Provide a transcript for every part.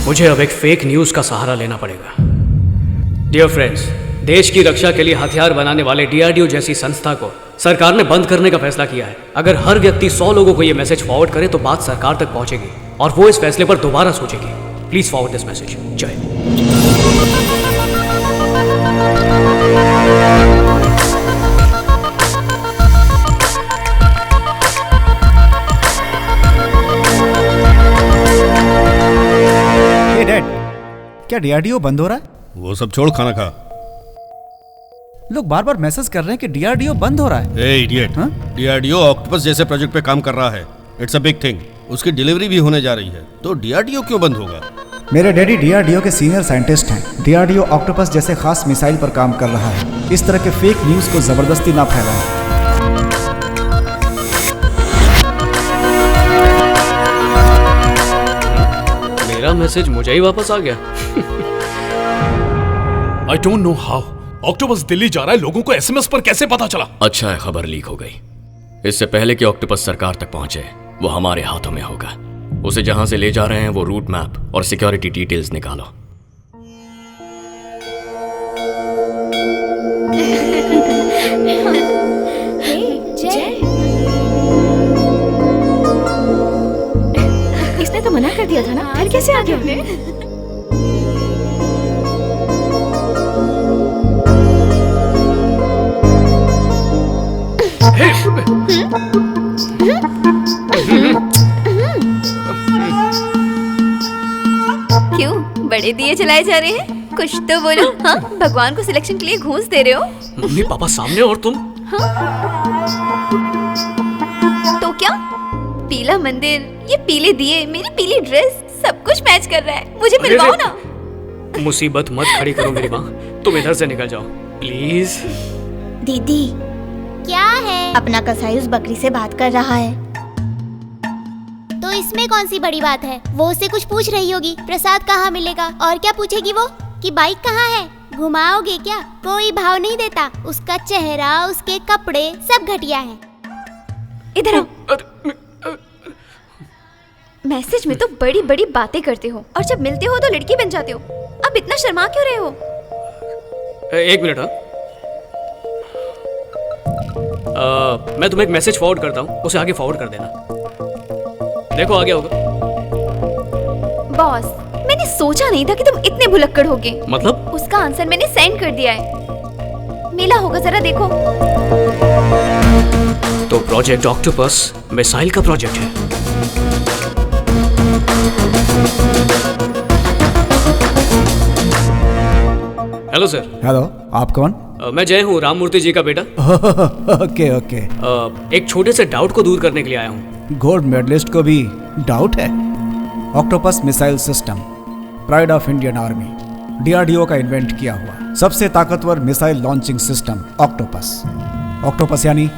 मुझे अब एक फेक न्यूज का सहारा लेना पड़ेगा। डियर फ्रेंड्स, देश की रक्षा के लिए हथियार बनाने वाले DRDO जैसी संस्था को सरकार ने बंद करने का फैसला किया है। अगर हर व्यक्ति 100 लोगों को यह मैसेज फॉरवर्ड करे तो बात सरकार तक पहुंचेगी और वो इस फैसले पर दोबारा सोचेगी। Please forward this message. जय। क्या DRDO बंद हो रहा है? वो सब छोड़, खाना खा। लोग बार बार मैसेज कर रहे हैं कि DRDO बंद हो रहा है। ए इडियट, DRDO ऑक्टोपस जैसे प्रोजेक्ट पे काम कर रहा है। It's a big thing. उसकी डिलीवरी भी होने जा रही है, तो DRDO क्यों बंद होगा? मेरे डैडी DRDO के सीनियर साइंटिस्ट हैं। DRDO ऑक्टोपस जैसे खास मिसाइल पर काम कर रहा है। इस तरह के फेक न्यूज को जबरदस्ती ना फैलाएं। मेरा मैसेज मुझे ही वापस आ गया। I don't know how. Octopus Delhi जा रहा है, लोगों को SMS पर कैसे पता चला? अच्छा है खबर लीक हो गई। इससे पहले कि ऑक्टोपस सरकार तक पहुंचे, वो हमारे हाथों में होगा। उसे जहां से ले जा रहे हैं वो रूट मैप और सिक्योरिटी डिटेल्स निकालो। इसने तो मना कर दिया था ना, फिर कैसे आ गया? क्यों बड़े दिए जलाए जा रहे हैं? कुछ तो बोलो। हाँ, भगवान को सिलेक्शन के लिए घूस दे रहे हो? मम्मी पापा सामने और तुम। हाँ? तो क्या? पीला मंदिर, ये पीले दिए, मेरी पीली ड्रेस, सब कुछ मैच कर रहा है। मुझे मिलवाओ ना। मुसीबत मत खड़ी करो मेरी माँ, तुम इधर से निकल जाओ प्लीज। दीदी क्या है? अपना कसाई उस बकरी से बात कर रहा है, तो इसमें कौन सी बड़ी बात है? वो उससे कुछ पूछ रही होगी, प्रसाद कहाँ मिलेगा? और क्या पूछेगी वो कि बाइक कहाँ है? घुमाओगे क्या? कोई भाव नहीं देता। उसका चेहरा, उसके कपड़े सब घटिया हैं। इधर आओ। मैसेज में तो बड़ी बड़ी बातें करते हो और जब मिलते हो तो लड़की बन जाते हो। अब इतना शर्मा क्यों रहे हो? एक मिनट। मैं तुम्हें एक मैसेज फॉरवर्ड करता हूँ, उसे आगे फॉरवर्ड कर देना। देखो आ गया होगा। बॉस, मैंने सोचा नहीं था कि तुम इतने भुलक्कड़ होगे। मतलब? उसका आंसर मैंने सेंड कर दिया है, मिला होगा, जरा देखो। तो प्रोजेक्ट ऑक्टोपस मिसाइल का प्रोजेक्ट है। Hello sir. हेलो, आप कौन? मैं जय हूँ, राम मूर्ति जी का बेटा। Okay okay. एक छोटे से डाउट को दूर करने के लिए आया हूँ। गोल्ड मेडलिस्ट को भी डाउट है? Octopus missile system pride of Indian army, DRDO का इन्वेंट किया हुआ सबसे ताकतवर missile launching system octopus. Octopus यानी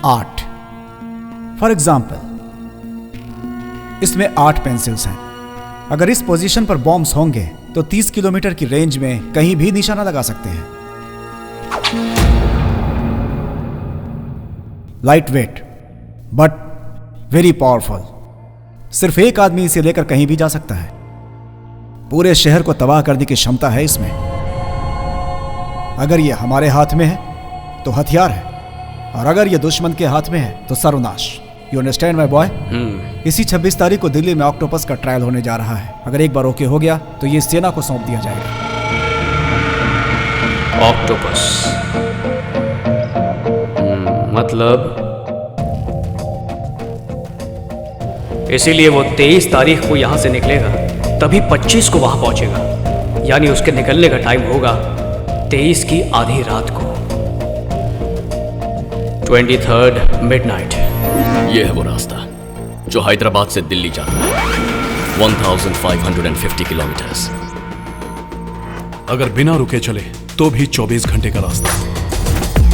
8। फॉर एग्जाम्पल, इसमें 8 पेंसिल्स हैं। अगर इस पोजीशन पर बॉम्ब्स होंगे तो 30 किलोमीटर की रेंज में कहीं भी निशाना लगा सकते हैं। Light weight but very powerful. सिर्फ एक आदमी इसे लेकर कहीं भी जा सकता है। पूरे शहर को तबाह करने की क्षमता है इसमें। अगर ये हमारे हाथ में है तो हथियार है, और अगर ये दुश्मन के हाथ में है तो सर्वनाश। You understand my boy? इसी 26 तारीख को दिल्ली में ऑक्टोपस का ट्रायल होने जा रहा है। अगर एक बार ओके हो गया तो ये सेना को सौंप दिया जाएगा। ऑक्टोपस मतलब इसीलिए वो 23 तारीख को यहां से निकलेगा, तभी 25 को वहां पहुंचेगा। यानी उसके निकलने का टाइम होगा 23 की आधी रात को, 23rd मिडनाइट। ये है वो रास्ता जो हैदराबाद से दिल्ली जाता है, 1550 किलोमीटर्स। अगर बिना रुके चले तो भी 24 घंटे का रास्ता,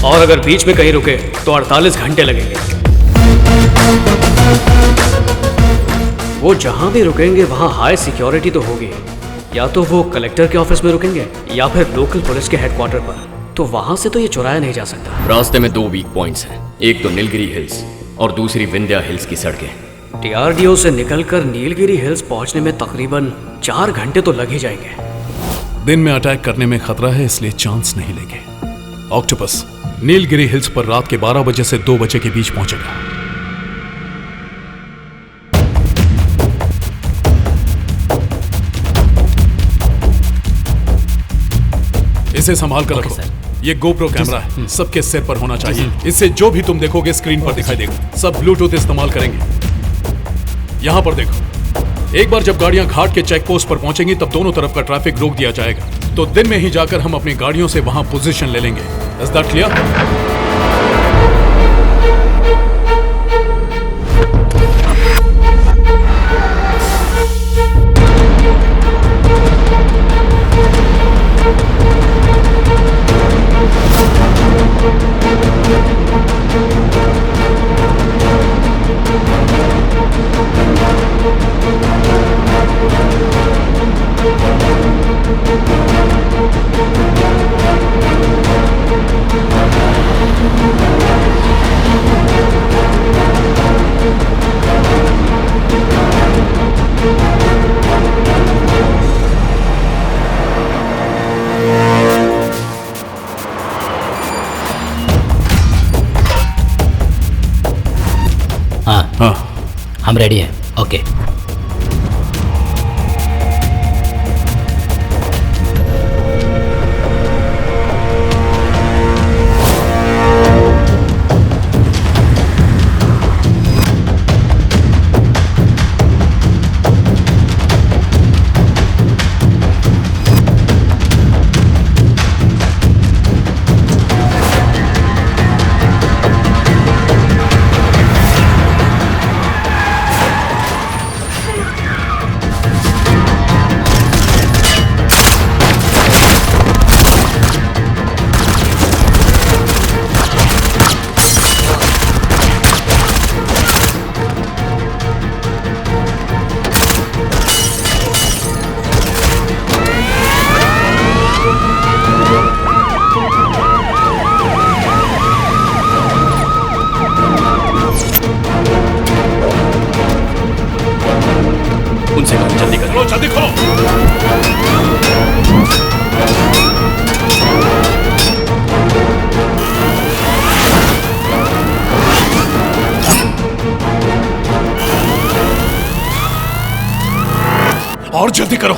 और अगर बीच में कहीं रुके तो 48 घंटे लगेंगे। वो जहां भी रुकेंगे वहां हाई सिक्योरिटी तो होगी। या तो वो कलेक्टर के ऑफिस में रुकेंगे या फिर लोकल पुलिस के हेडक्वार्टर पर, तो वहां से तो ये चुराया नहीं जा सकता। रास्ते में 2 वीक पॉइंट्स हैं, एक तो नीलगिरी हिल्स और दूसरी विंध्या हिल्स की सड़कें। डीआरडीओ से निकलकर नीलगिरी हिल्स पहुंचने में तकरीबन 4 घंटे तो लग ही जाएंगे। दिन में अटैक करने में खतरा है, इसलिए चांस नहीं लेंगे। ऑक्टोपस नीलगिरी हिल्स पर रात के 12 बजे से 2 बजे के बीच पहुंचेगा। इसे संभाल कर रखो। ये गोप्रो कैमरा है, सबके सिर पर होना चाहिए। इससे जो भी तुम देखोगे स्क्रीन पर दिखाई देगा। सब ब्लूटूथ इस्तेमाल करेंगे। यहां पर देखो, एक बार जब गाड़ियां घाट के चेक पोस्ट पर पहुंचेंगी तब दोनों तरफ का ट्रैफिक रोक दिया जाएगा। तो दिन में ही जाकर हम अपनी गाड़ियों से वहां पोजीशन ले लेंगे। Is that clear? हाँ, हम रेडी हैं। ओके। उनसे कहो जल्दी करो। जल्दी करो। और जल्दी करो।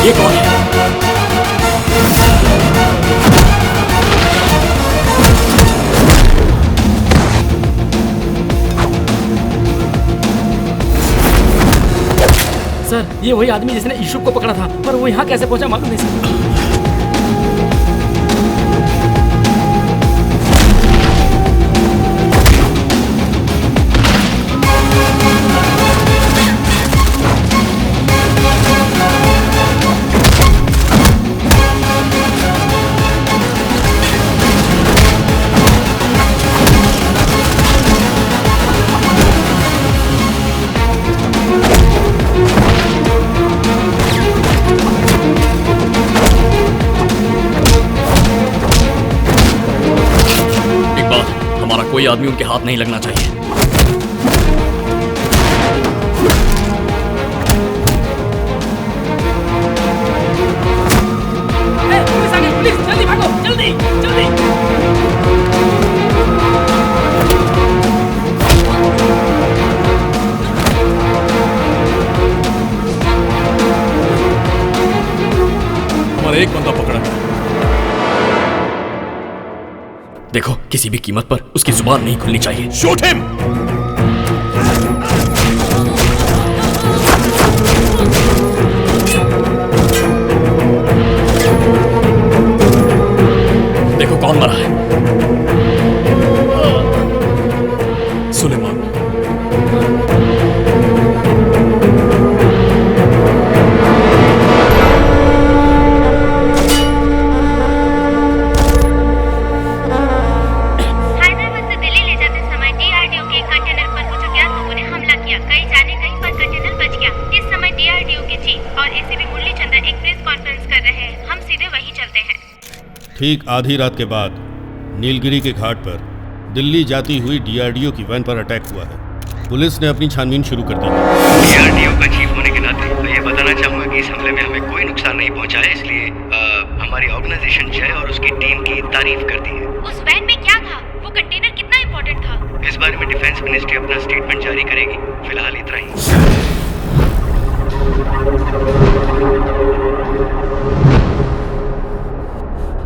ये कौन है? सर, ये वही आदमी जिसने यूसुफ को पकड़ा था, पर वो यहाँ कैसे पहुंचा मालूम नहीं सर। कोई आदमी उनके हाथ नहीं लगना चाहिए। पुलिस, जल्दी भागो, जल्दी जल्दी। हमारा एक बंदा पकड़ा है। देखो, किसी भी कीमत पर उसकी जुबान नहीं खुलनी चाहिए। Shoot him. देखो कौन मरा है। सुलेमान। हैदराबाद से दिल्ली ले जाते समय डीआरडीओ के जी और एसीपी मुरली चंद्र एक प्रेस कॉन्फ्रेंस कर रहे हैं, हम सीधे वहीं चलते हैं। ठीक आधी रात के बाद नीलगिरी के घाट पर दिल्ली जाती हुई डीआरडीओ की वैन पर अटैक हुआ है। पुलिस ने अपनी छानबीन शुरू कर दी है। डीआरडीओ का चीफ होने के नाते मैं ये बताना चाहूंगा कि इस हमले में हमें कोई नुकसान नहीं पहुंचा है, इसलिए हमारी ऑर्गेनाइजेशन जय और उसकी टीम की तारीफ करती है। उस वैन में क्या था? वो कंटेनर कितना इम्पोर्टेंट था? इस बारे में डिफेंस मिनिस्ट्री अपना स्टेटमेंट जारी करेगी, फिलहाल इतना ही।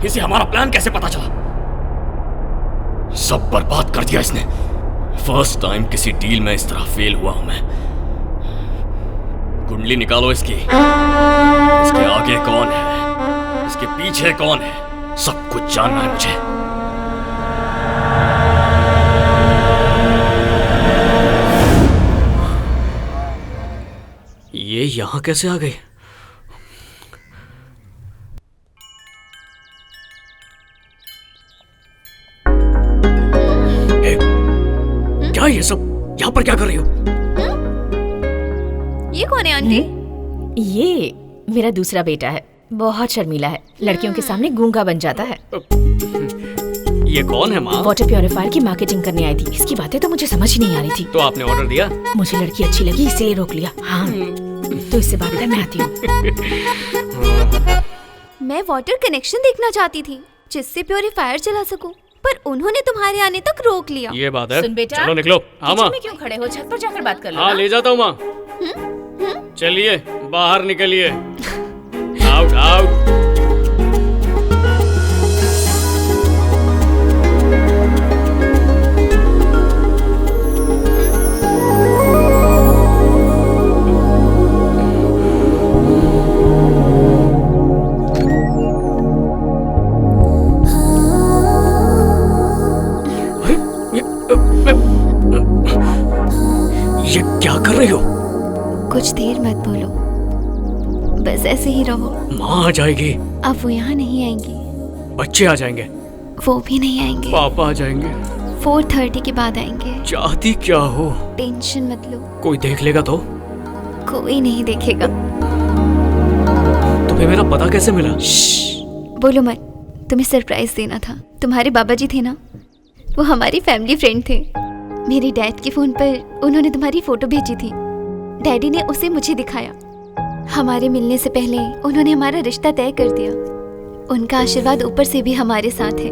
इसे हमारा प्लान कैसे पता चला? सब बर्बाद कर दिया इसने। फर्स्ट टाइम किसी डील में इस तरह फेल हुआ हूं मैं। कुंडली निकालो इसकी। इसके आगे कौन है, इसके पीछे कौन है, सब कुछ जानना है मुझे। ये यहां कैसे आ गई? क्या ये सब यहाँ पर क्या कर रही हो? ये कौन है आंटी? ये मेरा दूसरा बेटा है, बहुत शर्मीला है, लड़कियों के सामने गूंगा बन जाता है। ये कौन है माँ? वाटर प्योरीफायर की मार्केटिंग करने आई थी। इसकी बातें तो मुझे समझ ही नहीं आ रही थी। तो आपने ऑर्डर दिया? मुझे लड़की अच्छी लगी इसलिए रोक लिया। हाँ तो इससे बात कर, मैं आती हूँ। मैं वाटर कनेक्शन देखना चाहती थी जिससे प्योरीफायर चला सकूं, पर उन्होंने तुम्हारे आने तक रोक लिया। ये बात है। सुन बेटा, चलो निकलो। हाँ माँ। में क्यों खड़े हो? छत पर जाकर बात कर लो। हाँ ले जाता हूँ माँ। चलिए बाहर निकलिए। Out out. ये क्या कर रही हो? कुछ देर मत बोलो, बस ऐसे ही रहो। माँ आ जाएगी। अब वो यहाँ नहीं आएंगी। बच्चे आ जाएंगे। वो भी नहीं आएंगे। पापा आ जाएंगे। 4:30 के बाद आएंगे। चाहती क्या हो? टेंशन मत लो। कोई देख लेगा तो? कोई नहीं देखेगा। तुम्हें मेरा पता कैसे मिला? बोलो मत, तुम्हें सरप्राइज देना था। तुम्हारे बाबा जी थे ना, वो हमारी फैमिली फ्रेंड थे। मेरे डैड के फोन पर उन्होंने तुम्हारी फोटो भेजी थी। डैडी ने उसे मुझे दिखाया। हमारे मिलने से पहले उन्होंने हमारा रिश्ता तय कर दिया। उनका आशीर्वाद ऊपर से भी हमारे साथ है।